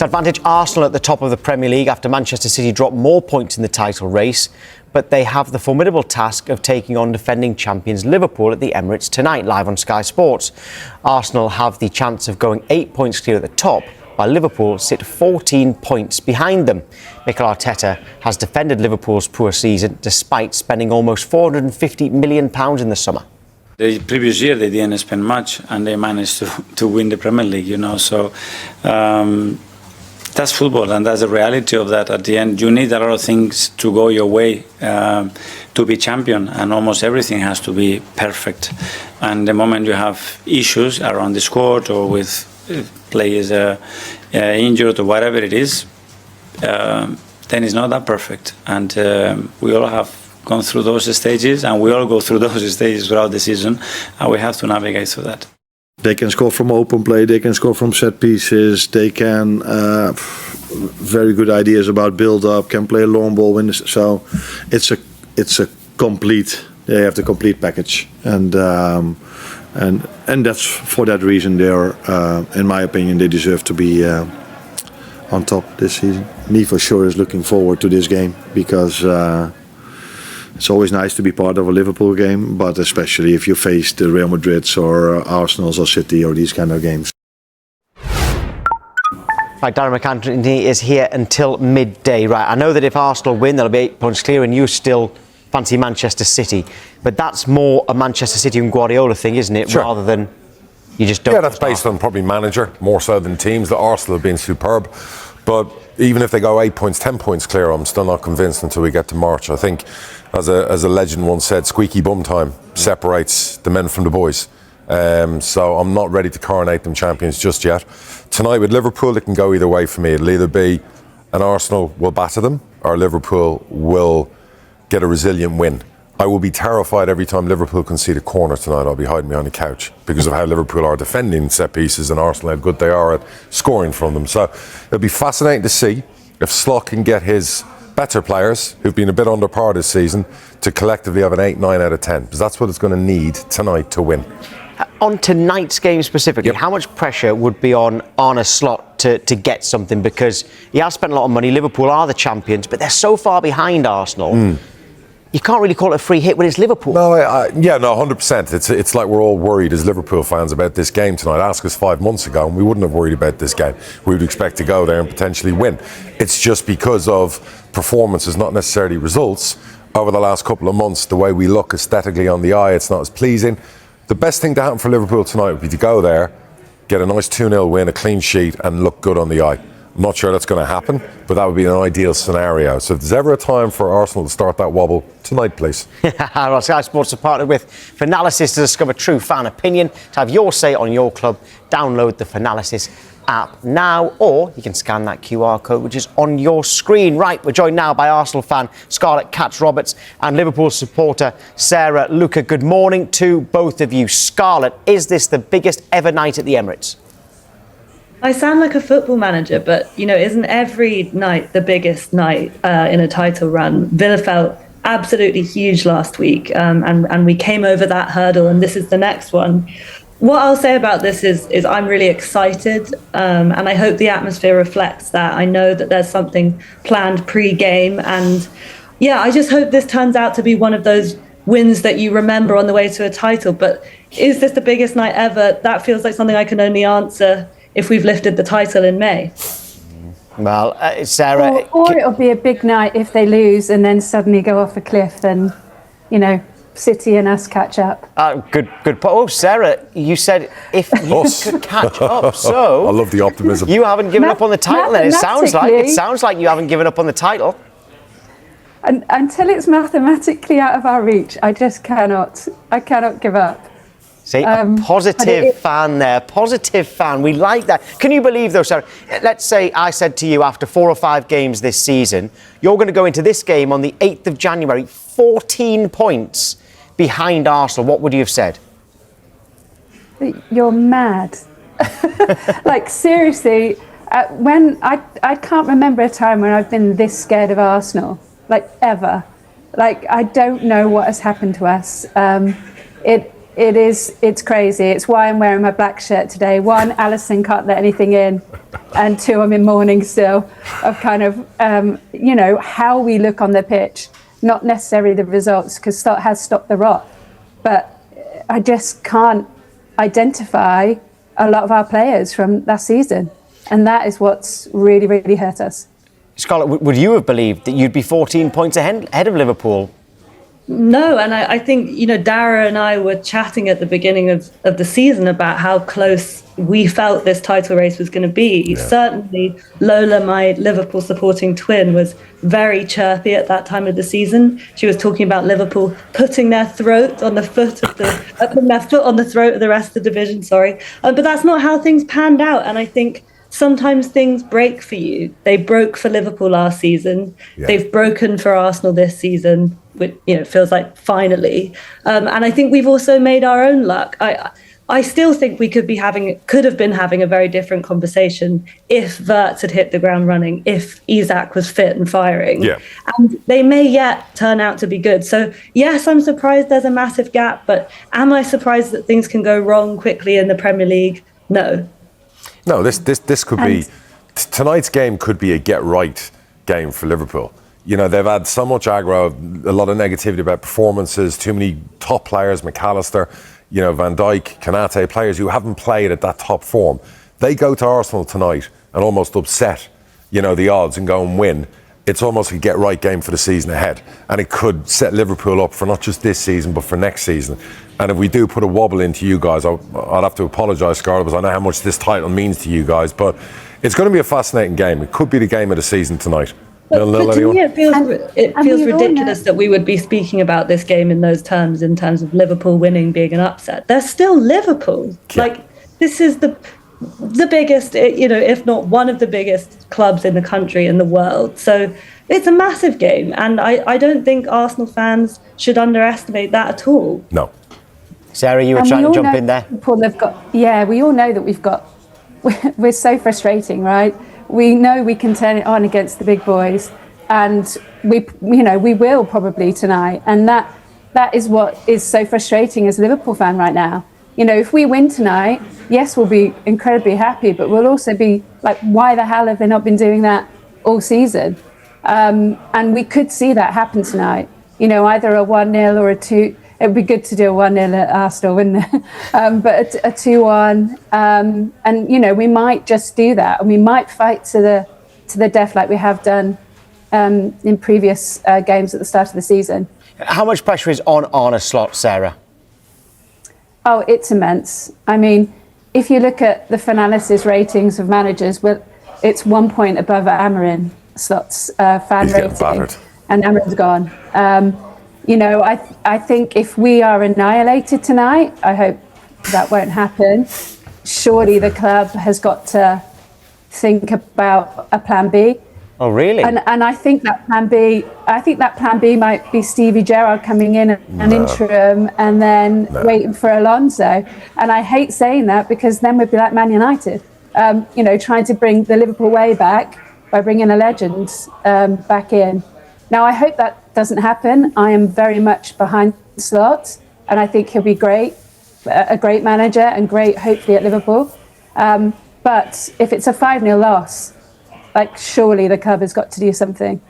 To advantage Arsenal at the top of the Premier League after Manchester City dropped more points in the title race, but they have the formidable task of taking on defending champions Liverpool at the Emirates tonight, live on Sky Sports. Arsenal have the chance of going 8 points clear at the top, while Liverpool sit 14 points behind them. Mikel Arteta has defended Liverpool's poor season despite spending almost £450 million in the summer. The previous year they didn't spend much and they managed to win the Premier League, so that's football and that's the reality of that. At the end, you need a lot of things to go your way to be champion, and almost everything has to be perfect. And the moment you have issues around the squad or with players injured or whatever it is, then it's not that perfect. And we all have gone through those stages, and we all go through those stages throughout the season, and we have to navigate through that. They can score from open play, they can score from set pieces, they can very good ideas about build up, can play a long ball. So it's a complete. They have the complete package, and that's for that reason they're, in my opinion, they deserve to be on top this season. Me for sure is looking forward to this game because. It's always nice to be part of a Liverpool game, but especially if you face the Real Madrids or Arsenals or City or these kind of games. Right, Darren McAntony is here until midday. Right, I know that if Arsenal win, they'll be 8 points clear, and you still fancy Manchester City. But that's more a Manchester City and Guardiola thing, isn't it? Sure. Rather than you just don't. Yeah, that's based on probably manager more so than teams. The Arsenal have been superb, but even if they go 8 points, 10 points clear, I'm still not convinced until we get to March. I think, as a legend once said, squeaky bum time separates the men from the boys. So I'm not ready to coronate them champions just yet. Tonight with Liverpool, it can go either way for me. It'll either be an Arsenal will batter them, or Liverpool will get a resilient win. I will be terrified every time Liverpool concede a corner tonight. I'll be hiding behind the couch because of how Liverpool are defending set pieces and Arsenal, how good they are at scoring from them. So it'll be fascinating to see if Slot can get his better players, who've been a bit under par this season, to collectively have an 8, 9 out of 10. Because that's what it's going to need tonight to win. On tonight's game specifically, how much pressure would be on Arne Slot to get something? Because he has spent a lot of money. Liverpool are the champions, but they're so far behind Arsenal. You can't really call it a free hit when it's Liverpool. No, 100%. It's like we're all worried as Liverpool fans about this game tonight. Ask us 5 months ago and we wouldn't have worried about this game. We would expect to go there and potentially win. It's just because of performances, not necessarily results, over the last couple of months, the way we look aesthetically on the eye, it's not as pleasing. The best thing to happen for Liverpool tonight would be to go there, get a nice 2-0 win, a clean sheet, and look good on the eye. I'm not sure that's going to happen, but that would be an ideal scenario. So if there's ever a time for Arsenal to start that wobble, tonight, please. Well, Sky Sports are partnered with Finalysis to discover true fan opinion. To have your say on your club, download the Finalysis app now, or you can scan that QR code which is on your screen. Right, we're joined now by Arsenal fan Scarlett Katz-Roberts and Liverpool supporter Sarah Luca. Good morning to both of you. Scarlett, is this the biggest ever night at the Emirates? I sound like a football manager, but, isn't every night the biggest night in a title run? Villa felt absolutely huge last week, and we came over that hurdle, and this is the next one. What I'll say about this is I'm really excited, and I hope the atmosphere reflects that. I know that there's something planned pre-game, and I just hope this turns out to be one of those wins that you remember on the way to a title. But is this the biggest night ever? That feels like something I can only answer if we've lifted the title in May. Well, Sarah... Or it'll be a big night if they lose and then suddenly go off a cliff, then, City and us catch up. Good. Oh, Sarah, you said if you could catch up, so... I love the optimism. You haven't given up on the title, then. It sounds like you haven't given up on the title. And until it's mathematically out of our reach, I cannot give up. See, a positive fan there. Positive fan. We like that. Can you believe, though, Sarah? Let's say I said to you after 4 or 5 games this season, you're going to go into this game on the 8th of January, 14 points behind Arsenal. What would you have said? You're mad. Like, seriously, when I can't remember a time when I've been this scared of Arsenal, like, ever. Like, I don't know what has happened to us. It's crazy. It's why I'm wearing my black shirt today. One, Alison can't let anything in, and two, I'm in mourning still of kind of, how we look on the pitch, not necessarily the results, because Slot has stopped the rot. But I just can't identify a lot of our players from last season. And that is what's really, really hurt us. Scarlett, would you have believed that you'd be 14 points ahead of Liverpool? No, and I think, Dara and I were chatting at the beginning of the season about how close we felt this title race was going to be. Yeah. Certainly, Lola, my Liverpool supporting twin, was very chirpy at that time of the season. She was talking about Liverpool putting their foot on the throat of the rest of the division. But that's not how things panned out. And I think sometimes things break for you. They broke for Liverpool last season. Yeah. They've broken for Arsenal this season. Which, feels like finally. And I think we've also made our own luck. I still think we could have been having a very different conversation if Wirtz had hit the ground running, if Isak was fit and firing. Yeah. And they may yet turn out to be good. So, yes, I'm surprised there's a massive gap, but am I surprised that things can go wrong quickly in the Premier League? No. No, this could be... Tonight's game could be a get-right game for Liverpool. They've had so much aggro, a lot of negativity about performances, too many top players, McAllister, Van Dijk, Konate, players who haven't played at that top form. They go to Arsenal tonight and almost upset, the odds and go and win. It's almost a get-right game for the season ahead. And it could set Liverpool up for not just this season, but for next season. And if we do put a wobble into you guys, I'd have to apologise, Scarlett, because I know how much this title means to you guys. But it's going to be a fascinating game. It could be the game of the season tonight. But to me, it feels ridiculous that we would be speaking about this game in those terms, in terms of Liverpool winning being an upset. They're still Liverpool. Yeah. This is the biggest, if not one of the biggest clubs in the country, in the world. So it's a massive game. And I don't think Arsenal fans should underestimate that at all. No. Sarah, you were trying to jump in there. We all know that we're so frustrating, right? We know we can turn it on against the big boys, and we will probably tonight. And that is what is so frustrating as a Liverpool fan right now. If we win tonight, yes, we'll be incredibly happy, but we'll also be like, why the hell have they not been doing that all season? And we could see that happen tonight. Either a 1-0 or a 2. It would be good to do a 1-0 at Arsenal, wouldn't it? But a 2-1, and we might just do that, and we might fight to the death like we have done in previous games at the start of the season. How much pressure is on Arne Slot, Sarah? Oh, it's immense. I mean, if you look at the Finalysis ratings of managers, it's 1 point above Arne Slot's fan rating, and Amarin's gone. I think if we are annihilated tonight, I hope that won't happen. Surely the club has got to think about a plan B. Oh, really? And I think that plan B might be Stevie Gerrard coming in an interim and then waiting for Alonso. And I hate saying that, because then we'd be like Man United, trying to bring the Liverpool way back by bringing a legend back in. Now, I hope that doesn't happen. I am very much behind Slot, and I think he'll be great, a great manager, and great, hopefully, at Liverpool. But if it's a 5-0 loss, surely the club has got to do something.